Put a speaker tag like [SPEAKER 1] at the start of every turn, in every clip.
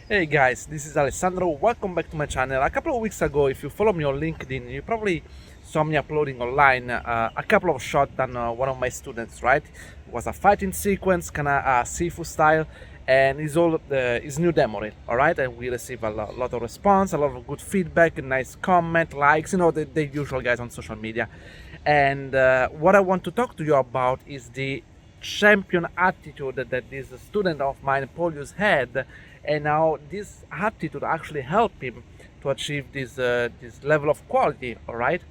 [SPEAKER 1] Hey guys, this is Alessandro. Welcome back to my channel. A couple of weeks ago, if you follow me on LinkedIn, you probably saw me uploading online a couple of shots done one of my students, right? It was a fighting sequence, kind of Sifu style, and it's all his new demo reel, all right? And we receive a lot of response, a lot of good feedback, a nice comment, likes, the usual guys on social media. And what I want to talk to you about is the champion attitude that this student of mine, Paulius, had, and how this attitude actually helped him to achieve this level of quality. All right.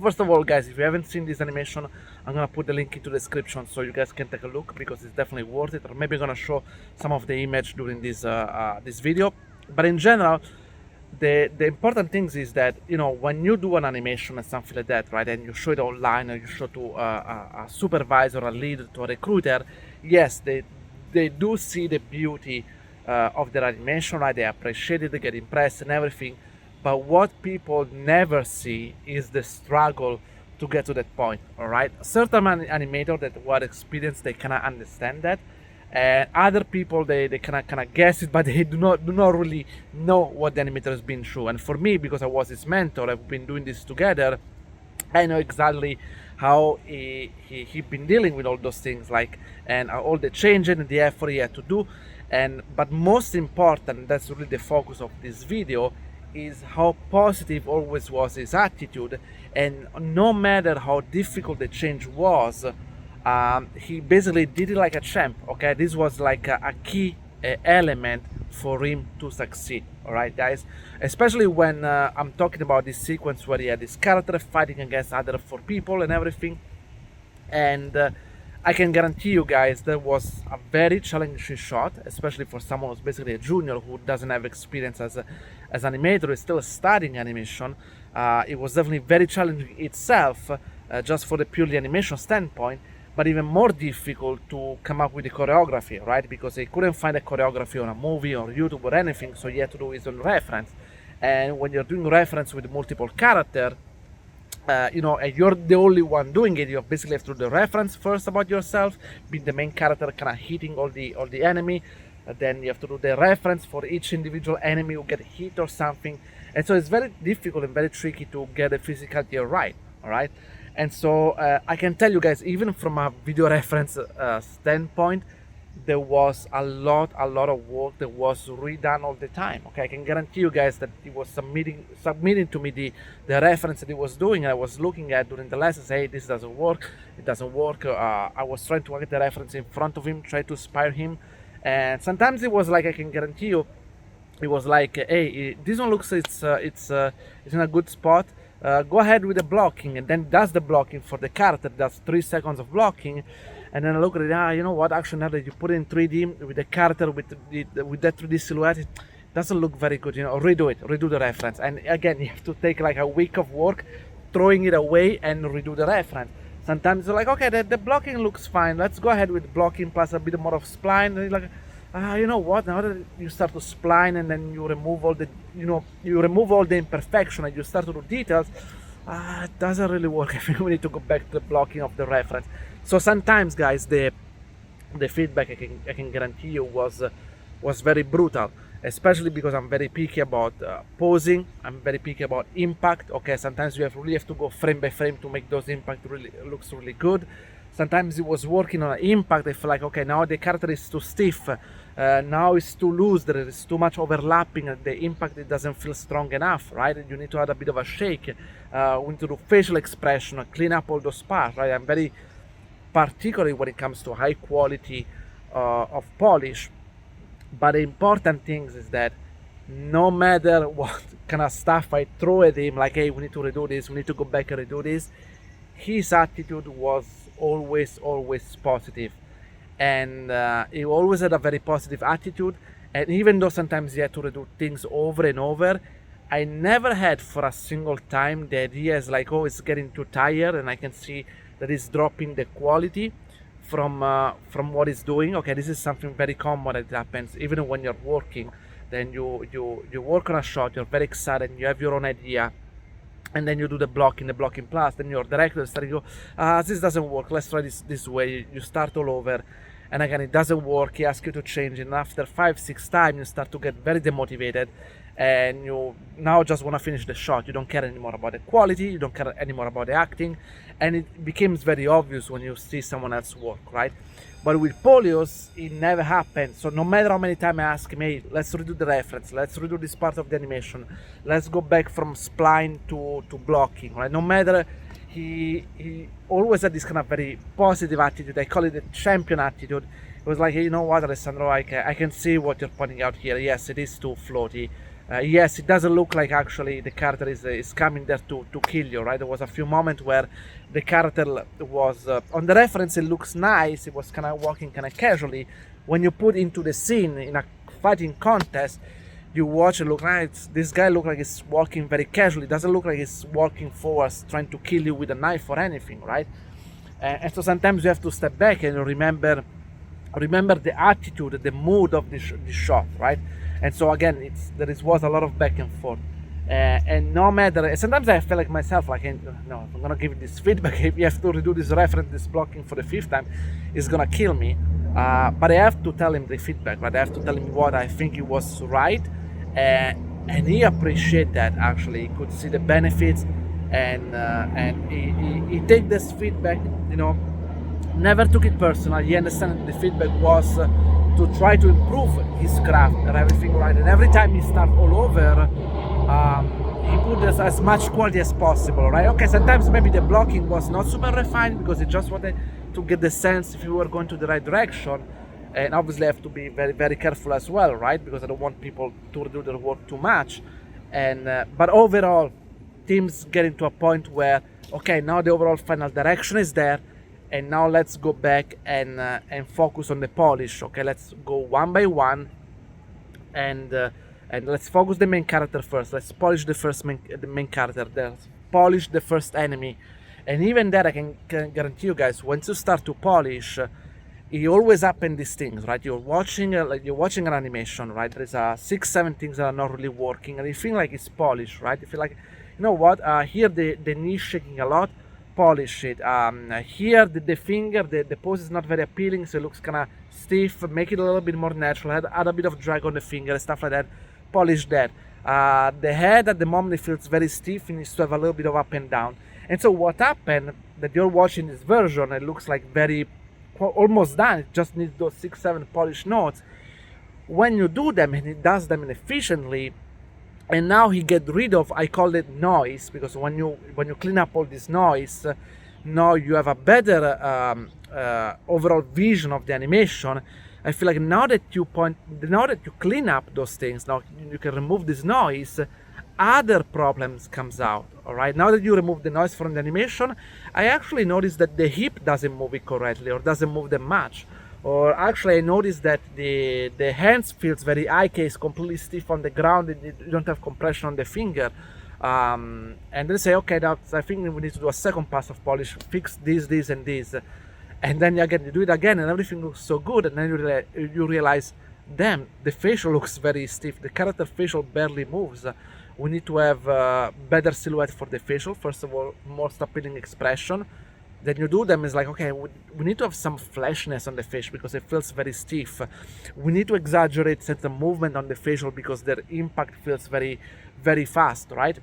[SPEAKER 1] First of all, guys, if you haven't seen this animation, I'm gonna put the link into the description so you guys can take a look because it's definitely worth it. Or maybe I'm gonna show some of the image during this video. But in general, the important things is that when you do an animation and something like that, right, and you show it online or you show to a supervisor, a lead, to a recruiter, yes, they do see the beauty of their animation, right? They appreciate it, they get impressed and everything. But what people never see is the struggle to get to that point. All right, certain animators that were experienced, they cannot understand that, and other people they kind of guess it, but they do not really know what the animator has been through. And for me, because I was his mentor, I've been doing this together, I know exactly how he been dealing with all those things, like, and all the changes and the effort he had to do. And but most important, that's really the focus of this video, is how positive always was his attitude. And no matter how difficult the change was, he basically did it like a champ. Okay, this was like a key element for him to succeed. All right, guys, especially when I'm talking about this sequence where he had this character fighting against other four people and everything. And I can guarantee you guys that was a very challenging shot, especially for someone who's basically a junior who doesn't have experience as animator, is still studying animation. It was definitely very challenging itself, just for the purely animation standpoint, but even more difficult to come up with the choreography, right? Because they couldn't find a choreography on a movie or YouTube or anything, so you had to do his own reference. And when you're doing reference with multiple characters, and you're the only one doing it, you basically have to do the reference first about yourself, being the main character, kind of hitting all the enemy. Then you have to do the reference for each individual enemy who get hit or something. And so it's very difficult and very tricky to get the physicality right. All right. And so I can tell you guys, even from a video reference standpoint, there was a lot of work that was redone all the time. Okay, I can guarantee you guys that he was submitting to me the reference that he was doing. I was looking at during the lessons, hey, this doesn't work, it doesn't work. I was trying to get the reference in front of him, try to inspire him. And sometimes it was like, I can guarantee you, it was like, hey, this one looks it's in a good spot. Go ahead with the blocking, and then does the blocking for the character. Does 3 seconds of blocking, and then I look at it. You know what? Actually, now that you put it in 3D with the character with that 3D silhouette, it doesn't look very good. Redo the reference. And again, you have to take like a week of work, throwing it away and redo the reference. Sometimes you're like, okay, the blocking looks fine. Let's go ahead with blocking plus a bit more of spline. And you're like, you know what? Now that you start to spline and then you remove all the imperfection and you start to do details, it doesn't really work. I think we need to go back to the blocking of the reference. So sometimes, guys, the feedback I can guarantee you was very brutal, especially because I'm very picky about posing. I'm very picky about impact. Okay, sometimes you really have to go frame by frame to make those impact looks really good. Sometimes it was working on an impact. I feel like, okay, now the character is too stiff, now it's too loose, there is too much overlapping, and the impact, it doesn't feel strong enough, right? You need to add a bit of a shake. We need to do facial expression, clean up all those parts, right? I'm very particular when it comes to high quality of polish. But the important thing is that no matter what kind of stuff I throw at him, like, hey, we need to redo this, we need to go back and redo this, his attitude was always positive. And he always had a very positive attitude. And even though sometimes he had to redo things over and over, I never had for a single time the idea is like, oh, it's getting too tired, and I can see that he's dropping the quality from what he's doing. Okay, this is something very common that happens even when you're working. Then you work on a shot, you're very excited, you have your own idea, and then you do the blocking plus, then your director starts to go, this doesn't work, let's try this way. You start all over, and again it doesn't work. He asks you to change, and after 5-6 times you start to get very demotivated, and you now just want to finish the shot. You don't care anymore about the quality, you don't care anymore about the acting, and it becomes very obvious when you see someone else work, right? But with Paulius, it never happened. So no matter how many times I ask him, hey, let's redo the reference, let's redo this part of the animation, let's go back from spline to blocking, right? No matter, he always had this kind of very positive attitude. I call it the champion attitude. It was like, hey, you know what, Alessandro, I can see what you're pointing out here. Yes, it is too floaty. Yes, it doesn't look like actually the character is coming there to kill you, right? There was a few moments where the character was, on the reference it looks nice, it was kind of walking kind of casually. When you put into the scene in a fighting contest, you watch it look like this guy look like he's walking very casually. It doesn't look like he's walking forwards trying to kill you with a knife or anything, right? And so sometimes you have to step back and remember the attitude, the mood of this shot, right? And so again, was a lot of back and forth, and no matter. Sometimes I feel like myself, like, no, I'm gonna give this feedback. If you have to redo this reference, this blocking for the 5th time, it's gonna kill me. But I have to tell him the feedback, right? I have to tell him what I think he was right, and he appreciate that. Actually, he could see the benefits, and he take this feedback, never took it personal. He understand the feedback was to try to improve his craft and everything, right? And every time he start all over, he put as much quality as possible, right? Okay, sometimes maybe the blocking was not super refined because he just wanted to get the sense if you were going to the right direction, and obviously I have to be very, very careful as well, right? Because I don't want people to do their work too much. And but overall, teams getting to a point where, okay, now the overall final direction is there, and now let's go back and focus on the polish. Okay, let's go one by one, and let's focus the main character first. Let's polish the main character. Let's polish the first enemy, and even that I can guarantee you guys. Once you start to polish, it always happen these things, right? You're watching an animation, right? There's 6-7 things that are not really working, and you feel like it's polished, right? You feel like, you know what? Here the knee shaking a lot. Polish it. Here the finger, the pose is not very appealing, so it looks kind of stiff. Make it a little bit more natural. Add a bit of drag on the finger, stuff like that. Polish that. The head at the moment it feels very stiff. It needs to have a little bit of up and down. And so what happened that you're watching this version, it looks like very almost done. It just needs those 6-7 polished notes. When you do them, and it does them efficiently. And now he get rid of, I call it noise, because when you clean up all this noise, now you have a better overall vision of the animation. I feel like now that you clean up those things, now you can remove this noise, other problems comes out. All right, now that you remove the noise from the animation, I actually noticed that the hip doesn't move it correctly or doesn't move them much. Or actually I noticed that the hands feels very high case, completely stiff on the ground, and you don't have compression on the finger. And then say, okay, I think we need to do a second pass of polish, fix this, and this. And then you do it again, and everything looks so good, and then you realize, damn, the facial looks very stiff, the character facial barely moves. We need to have better silhouette for the facial, first of all, most appealing expression. Then you do them, it's like, okay, we need to have some fleshiness on the face because it feels very stiff. We need to exaggerate certain movement on the facial because their impact feels very, very fast, right?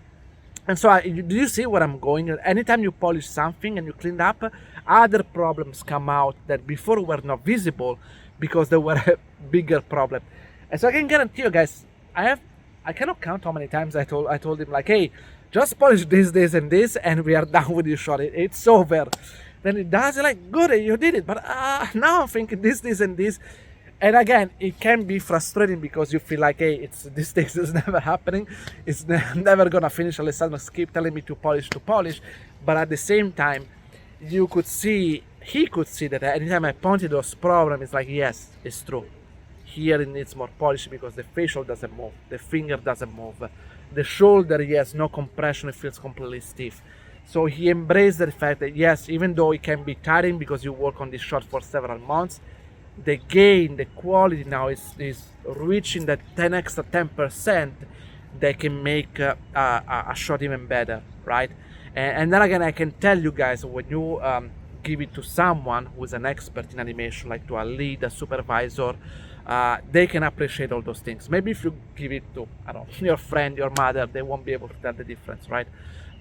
[SPEAKER 1] And so, do you see where I'm going? Anytime you polish something and you clean up, other problems come out that before were not visible because they were a bigger problem. And so I can guarantee you guys, I cannot count how many times I told him, like, hey, just polish this, and this, and we are done with your shot. It's over. Then it does, like, good, you did it. But now I'm thinking this, and this. And again, it can be frustrating because you feel like, hey, this thing is never happening. It's never gonna finish. Alessandro keep telling me to polish. But at the same time, he could see that anytime I pointed those problems, it's like, yes, it's true. Here it needs more polish because the facial doesn't move, the finger doesn't move, the shoulder, yes, no compression, it feels completely stiff. So he embraced the fact that yes, even though it can be tiring because you work on this shot for several months, the gain, the quality now is reaching that 10% that can make a shot even better, right? And then again, I can tell you guys, when you give it to someone who is an expert in animation, like to a lead, a supervisor, they can appreciate all those things. Maybe if you give it to, I don't know, your friend, your mother, they won't be able to tell the difference, right?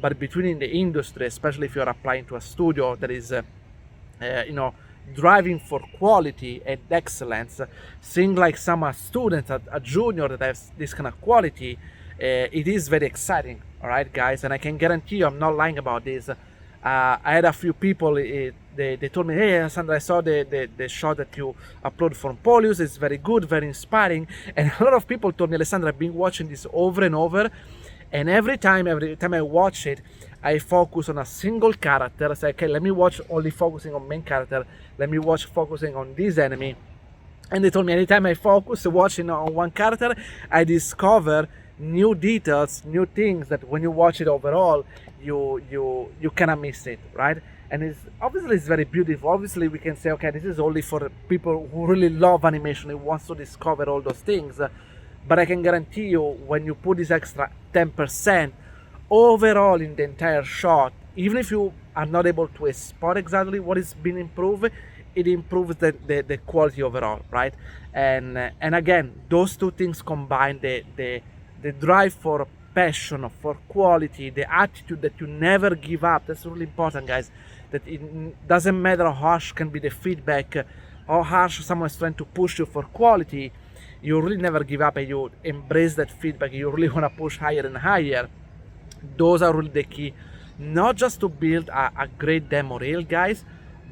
[SPEAKER 1] But between in the industry, especially if you're applying to a studio that is, driving for quality and excellence, seeing like some students, a junior that has this kind of quality, it is very exciting, all right, guys? And I can guarantee you, I'm not lying about this. I had a few people, they told me, hey, Sandra, I saw the shot that you uploaded from Paulius. It's very good, very inspiring. And a lot of people told me, Alessandra, I've been watching this over and over. And every time I watch it, I focus on a single character. I say, okay, let me watch only focusing on main character. Let me watch focusing on this enemy. And they told me anytime I focus watching on one character, I discover new details, new things that when you watch it overall, you cannot miss it, right? And it's very beautiful. Obviously, we can say, okay, this is only for people who really love animation, who wants to discover all those things. But I can guarantee you, when you put this extra 10% overall in the entire shot, even if you are not able to spot exactly what is being improved, it improves the quality overall, right? And again, those two things combined, the drive for passion, for quality, the attitude that you never give up. That's really important, guys. That it doesn't matter how harsh can be the feedback, how harsh someone is trying to push you for quality, you really never give up and you embrace that feedback. You really want to push higher and higher. Those are really the key, not just to build a great demo reel, guys,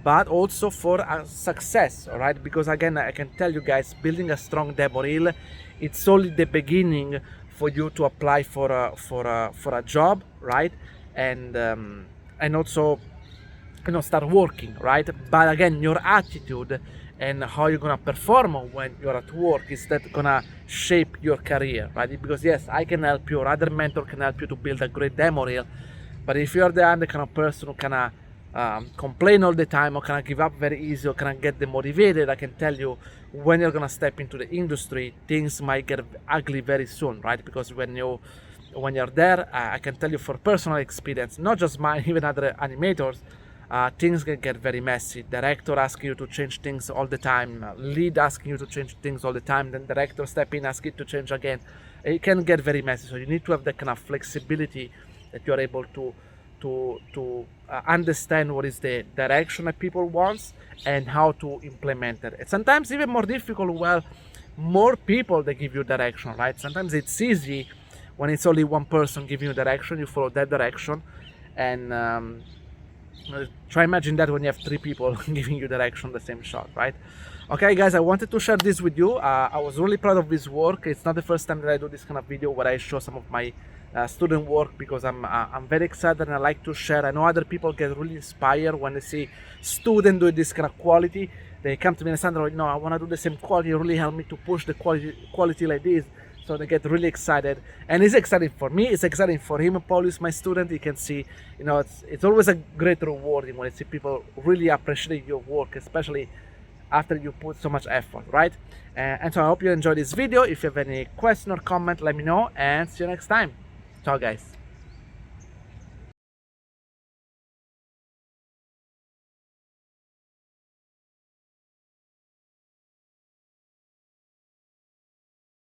[SPEAKER 1] but also for a success, all right? Because again, I can tell you guys, building a strong demo reel, it's only the beginning for you to apply for a job, right? And also, start working, right? But again, your attitude and how you're gonna perform when you're at work is that gonna shape your career, right? Because yes, I can help you, or other mentor can help you to build a great demo reel, but if you're the other kind of person who kind of complain all the time, or kind of give up very easy, or kind of get demotivated, I can tell you, when you're gonna step into the industry, things might get ugly very soon, right? Because when you're there, I can tell you for personal experience, not just mine, even other animators, things can get very messy. Director asking you to change things all the time, lead asking you to change things all the time, then director step in, ask you to change again. It can get very messy, so you need to have that kind of flexibility that you're able to understand what is the direction that people want and how to implement it. It's sometimes even more difficult, well, more people that give you direction, right? Sometimes it's easy when it's only one person giving you direction, you follow that direction, and try imagine that when you have 3 people giving you direction the same shot, right? Okay, guys, I wanted to share this with you. I was really proud of this work. It's not the first time that I do this kind of video where I show some of my student work, because I'm very excited and I like to share. I know other people get really inspired when they see students doing this kind of quality. They come to me and say, Sandro, I want to do the same quality. Really help me to push the quality like this. So they get really excited, and it's exciting for me. It's exciting for him, Paulius, my student. You can see, it's always a great rewarding when you see people really appreciate your work, especially after you put so much effort, right? And so I hope you enjoyed this video. If you have any question or comment, let me know, and see you next time. Ciao, guys.